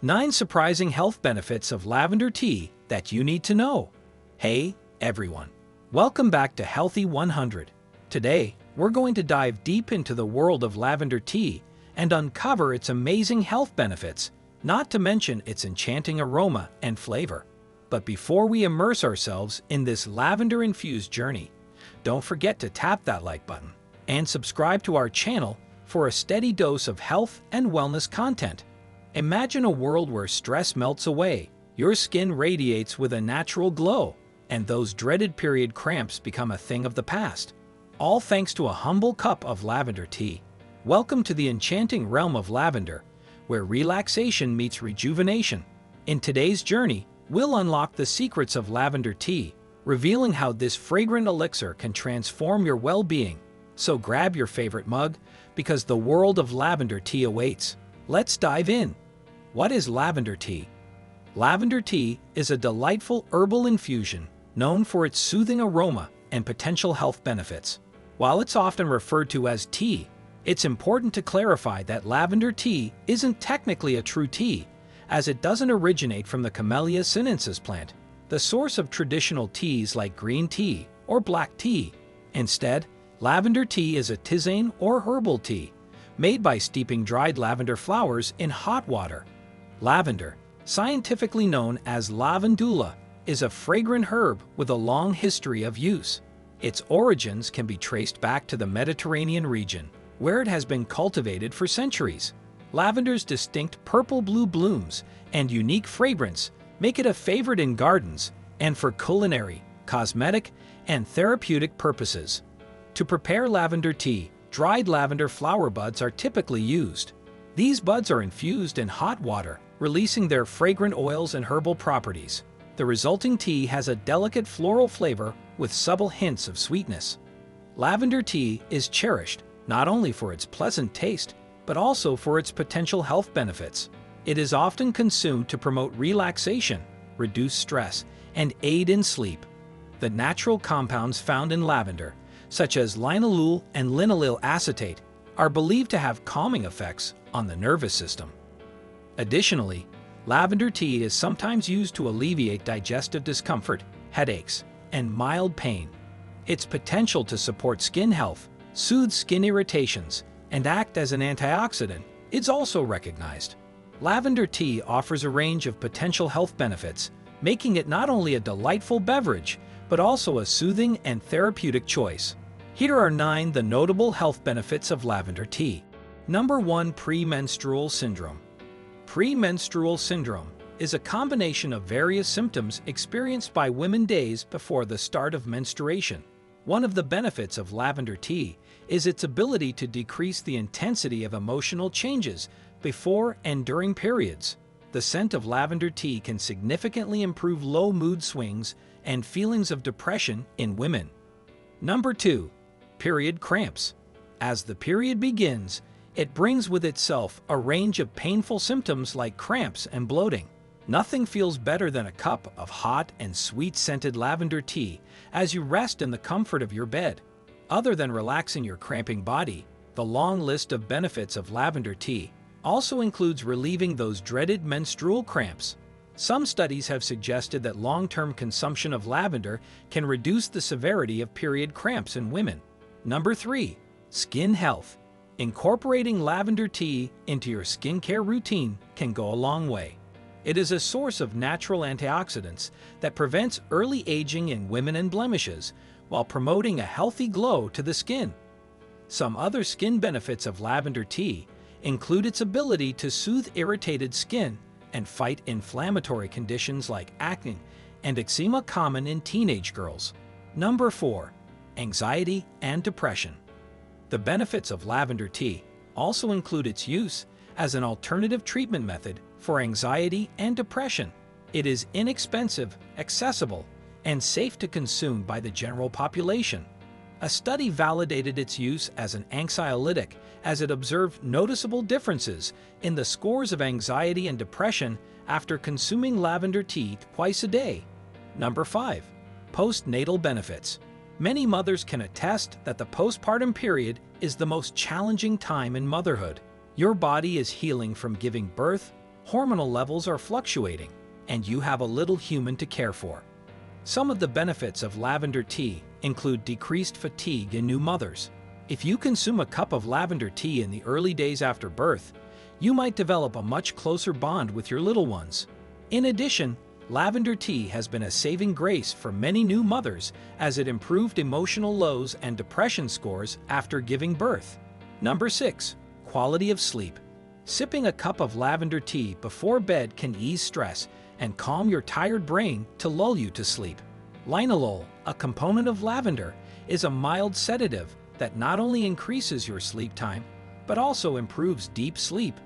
9 surprising health benefits of lavender tea that you need to know. Hey, everyone. Welcome back to Healthy 100. Today, we're going to dive deep into the world of lavender tea and uncover its amazing health benefits, not to mention its enchanting aroma and flavor. But before we immerse ourselves in this lavender-infused journey, don't forget to tap that like button and subscribe to our channel for a steady dose of health and wellness content. Imagine a world where stress melts away, your skin radiates with a natural glow, and those dreaded period cramps become a thing of the past. All thanks to a humble cup of lavender tea. Welcome to the enchanting realm of lavender, where relaxation meets rejuvenation. In today's journey, we'll unlock the secrets of lavender tea, revealing how this fragrant elixir can transform your well-being. So grab your favorite mug, because the world of lavender tea awaits. Let's dive in. What is lavender tea? Lavender tea is a delightful herbal infusion known for its soothing aroma and potential health benefits. While it's often referred to as tea, it's important to clarify that lavender tea isn't technically a true tea, as it doesn't originate from the Camellia sinensis plant, the source of traditional teas like green tea or black tea. Instead, lavender tea is a tisane or herbal tea, made by steeping dried lavender flowers in hot water. Lavender, scientifically known as lavandula, is a fragrant herb with a long history of use. Its origins can be traced back to the Mediterranean region, where it has been cultivated for centuries. Lavender's distinct purple-blue blooms and unique fragrance make it a favorite in gardens and for culinary, cosmetic, and therapeutic purposes. To prepare lavender tea, dried lavender flower buds are typically used. These buds are infused in hot water, releasing their fragrant oils and herbal properties. The resulting tea has a delicate floral flavor with subtle hints of sweetness. Lavender tea is cherished not only for its pleasant taste, but also for its potential health benefits. It is often consumed to promote relaxation, reduce stress, and aid in sleep. The natural compounds found in lavender, such as linalool and linaloyl acetate, are believed to have calming effects on the nervous system. Additionally, lavender tea is sometimes used to alleviate digestive discomfort, headaches, and mild pain. Its potential to support skin health, soothe skin irritations, and act as an antioxidant is also recognized. Lavender tea offers a range of potential health benefits, making it not only a delightful beverage, but also a soothing and therapeutic choice. Here are 9 the notable health benefits of lavender tea. Number 1. Premenstrual syndrome. Premenstrual syndrome is a combination of various symptoms experienced by women days before the start of menstruation. One of the benefits of lavender tea is its ability to decrease the intensity of emotional changes before and during periods. The scent of lavender tea can significantly improve low mood swings and feelings of depression in women. Number 2. Period cramps. As the period begins, it brings with itself a range of painful symptoms like cramps and bloating. Nothing feels better than a cup of hot and sweet-scented lavender tea as you rest in the comfort of your bed. Other than relaxing your cramping body, the long list of benefits of lavender tea also includes relieving those dreaded menstrual cramps. Some studies have suggested that long-term consumption of lavender can reduce the severity of period cramps in women. Number 3. Skin health. Incorporating lavender tea into your skincare routine can go a long way. It is a source of natural antioxidants that prevents early aging in women and blemishes, while promoting a healthy glow to the skin. Some other skin benefits of lavender tea include its ability to soothe irritated skin and fight inflammatory conditions like acne and eczema common in teenage girls. Number 4. Anxiety and depression. The benefits of lavender tea also include its use as an alternative treatment method for anxiety and depression. It is inexpensive, accessible, and safe to consume by the general population. A study validated its use as an anxiolytic as it observed noticeable differences in the scores of anxiety and depression after consuming lavender tea twice a day. Number 5. Postnatal benefits. Many mothers can attest that the postpartum period is the most challenging time in motherhood. Your body is healing from giving birth, hormonal levels are fluctuating, and you have a little human to care for. Some of the benefits of lavender tea include decreased fatigue in new mothers. If you consume a cup of lavender tea in the early days after birth, you might develop a much closer bond with your little ones. In addition, lavender tea has been a saving grace for many new mothers as it improved emotional lows and depression scores after giving birth. Number 6. Quality of sleep. Sipping a cup of lavender tea before bed can ease stress and calm your tired brain to lull you to sleep. Linalool, a component of lavender, is a mild sedative that not only increases your sleep time, but also improves deep sleep.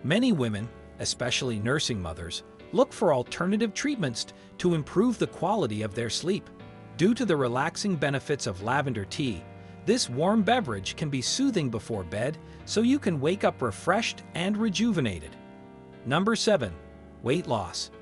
Many women, especially nursing mothers, look for alternative treatments to improve the quality of their sleep. Due to the relaxing benefits of lavender tea, this warm beverage can be soothing before bed so you can wake up refreshed and rejuvenated. Number 7. Weight loss.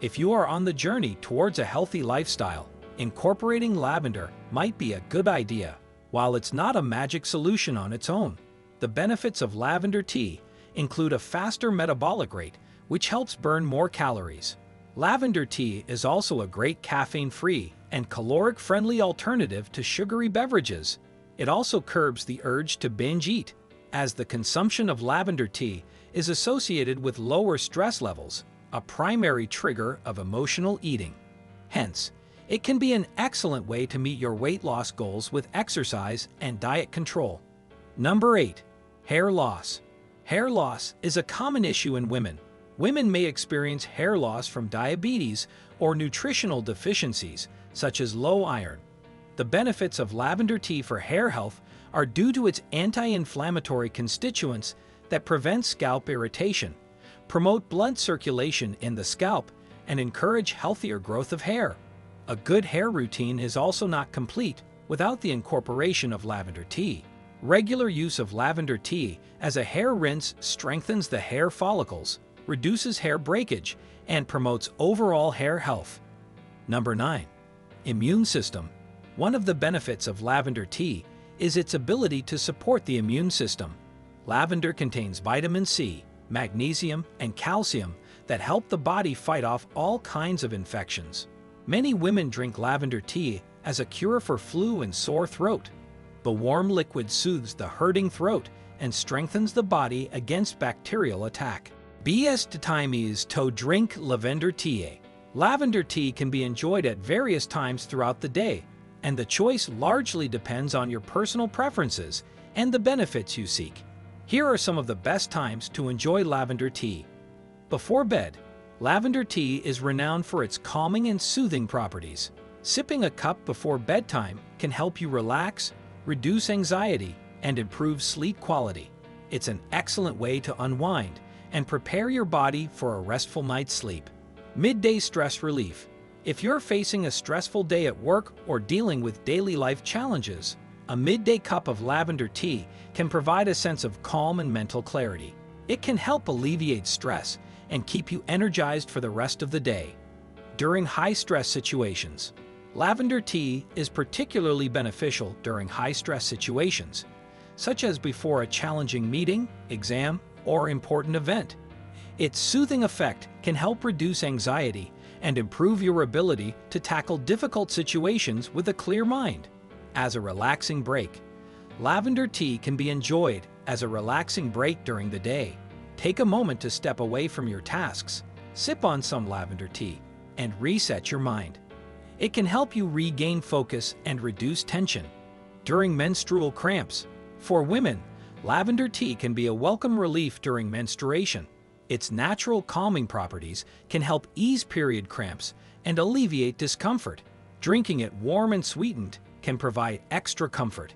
If you are on the journey towards a healthy lifestyle, incorporating lavender might be a good idea. While it's not a magic solution on its own, the benefits of lavender tea include a faster metabolic rate, which helps burn more calories. Lavender tea is also a great caffeine-free and caloric-friendly alternative to sugary beverages. It also curbs the urge to binge eat, as the consumption of lavender tea is associated with lower stress levels, a primary trigger of emotional eating. Hence, it can be an excellent way to meet your weight loss goals with exercise and diet control. Number 8. Hair loss. Hair loss is a common issue in women. Women may experience hair loss from diabetes or nutritional deficiencies, such as low iron. The benefits of lavender tea for hair health are due to its anti-inflammatory constituents that prevent scalp irritation, promote blood circulation in the scalp, and encourage healthier growth of hair. A good hair routine is also not complete without the incorporation of lavender tea. Regular use of lavender tea as a hair rinse strengthens the hair follicles, reduces hair breakage, and promotes overall hair health. Number 9. Immune system. One of the benefits of lavender tea is its ability to support the immune system. Lavender contains vitamin C, magnesium, and calcium that help the body fight off all kinds of infections. Many women drink lavender tea as a cure for flu and sore throat. The warm liquid soothes the hurting throat and strengthens the body against bacterial attack. Best time is to drink lavender tea. Lavender tea can be enjoyed at various times throughout the day, and the choice largely depends on your personal preferences and the benefits you seek. Here are some of the best times to enjoy lavender tea. Before bed, lavender tea is renowned for its calming and soothing properties. Sipping a cup before bedtime can help you relax, reduce anxiety, and improve sleep quality. It's an excellent way to unwind and prepare your body for a restful night's sleep. Midday stress relief. If you're facing a stressful day at work or dealing with daily life challenges, a midday cup of lavender tea can provide a sense of calm and mental clarity. It can help alleviate stress and keep you energized for the rest of the day. During high-stress situations, lavender tea is particularly beneficial during high-stress situations, such as before a challenging meeting, exam, or important event. Its soothing effect can help reduce anxiety and improve your ability to tackle difficult situations with a clear mind. As a relaxing break, lavender tea can be enjoyed as a relaxing break during the day. Take a moment to step away from your tasks, sip on some lavender tea, and reset your mind. It can help you regain focus and reduce tension. During menstrual cramps, for women, lavender tea can be a welcome relief during menstruation. Its natural calming properties can help ease period cramps and alleviate discomfort. Drinking it warm and sweetened can provide extra comfort.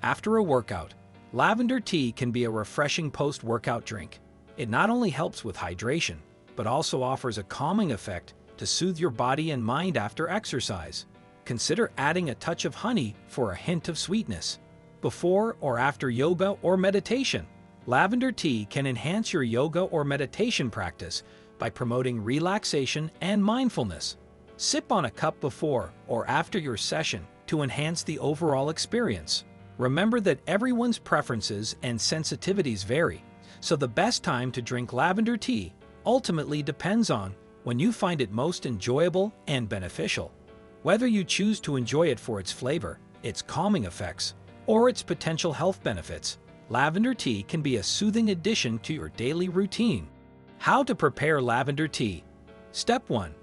After a workout, lavender tea can be a refreshing post-workout drink. It not only helps with hydration, but also offers a calming effect to soothe your body and mind after exercise. Consider adding a touch of honey for a hint of sweetness. Before or after yoga or meditation, lavender tea can enhance your yoga or meditation practice by promoting relaxation and mindfulness. Sip on a cup before or after your session to enhance the overall experience. Remember that everyone's preferences and sensitivities vary, so the best time to drink lavender tea ultimately depends on when you find it most enjoyable and beneficial. Whether you choose to enjoy it for its flavor, its calming effects, or its potential health benefits, lavender tea can be a soothing addition to your daily routine. How to prepare lavender tea. Step 1.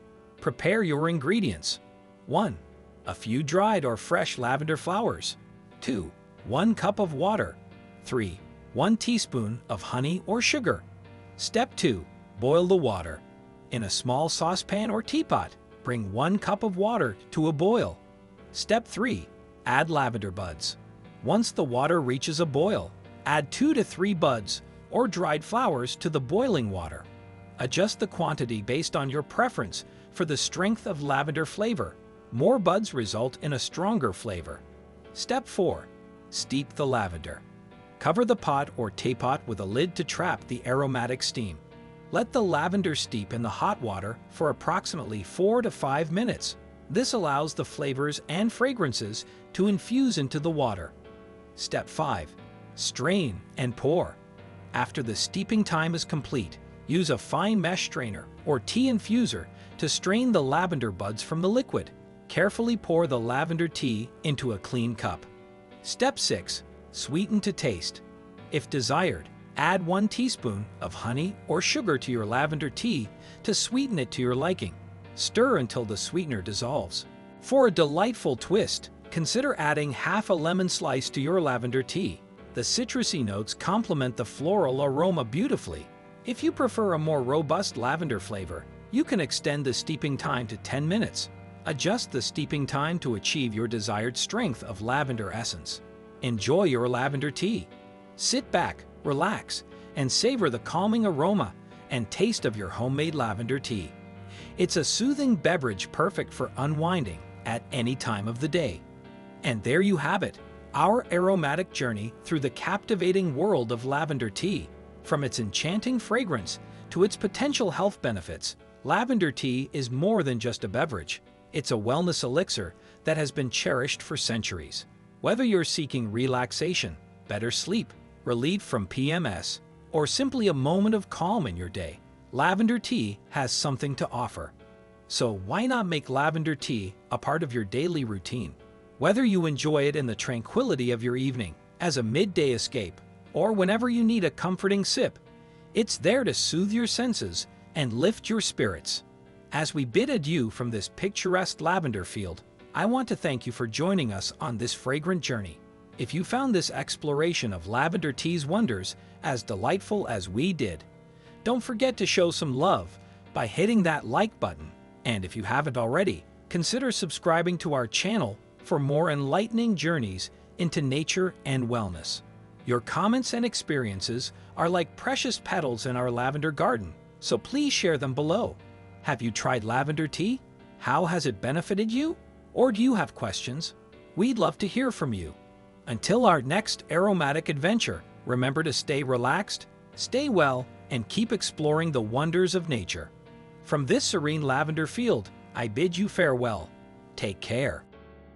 Prepare your ingredients. 1. A few dried or fresh lavender flowers. 2. 1 cup of water. 3. 1 teaspoon of honey or sugar. Step 2. Boil the water. In a small saucepan or teapot, bring 1 cup of water to a boil. Step 3. Add lavender buds. Once the water reaches a boil, add 2 to 3 buds or dried flowers to the boiling water. Adjust the quantity based on your preference for the strength of lavender flavor. More buds result in a stronger flavor. Step 4. Steep the lavender. Cover the pot or teapot with a lid to trap the aromatic steam. Let the lavender steep in the hot water for approximately 4 to 5 minutes. This allows the flavors and fragrances to infuse into the water. Step 5. Strain and pour. After the steeping time is complete, use a fine mesh strainer or tea infuser to strain the lavender buds from the liquid. Carefully pour the lavender tea into a clean cup. Step 6. Sweeten to taste. If desired, add 1 teaspoon of honey or sugar to your lavender tea to sweeten it to your liking. Stir until the sweetener dissolves. For a delightful twist, consider adding half a lemon slice to your lavender tea. The citrusy notes complement the floral aroma beautifully. If you prefer a more robust lavender flavor, you can extend the steeping time to 10 minutes. Adjust the steeping time to achieve your desired strength of lavender essence. Enjoy your lavender tea. Sit back, relax, and savor the calming aroma and taste of your homemade lavender tea. It's a soothing beverage perfect for unwinding at any time of the day. And there you have it, our aromatic journey through the captivating world of lavender tea. From its enchanting fragrance to its potential health benefits, lavender tea is more than just a beverage. It's a wellness elixir that has been cherished for centuries. Whether you're seeking relaxation, better sleep, relief from PMS, or simply a moment of calm in your day, lavender tea has something to offer. So why not make lavender tea a part of your daily routine? Whether you enjoy it in the tranquility of your evening, as a midday escape, or whenever you need a comforting sip, it's there to soothe your senses and lift your spirits. As we bid adieu from this picturesque lavender field, I want to thank you for joining us on this fragrant journey. If you found this exploration of lavender tea's wonders as delightful as we did, don't forget to show some love by hitting that like button. And if you haven't already, consider subscribing to our channel for more enlightening journeys into nature and wellness. Your comments and experiences are like precious petals in our lavender garden, so please share them below. Have you tried lavender tea? How has it benefited you? Or do you have questions? We'd love to hear from you. Until our next aromatic adventure, remember to stay relaxed, stay well, and keep exploring the wonders of nature. From this serene lavender field, I bid you farewell. Take care.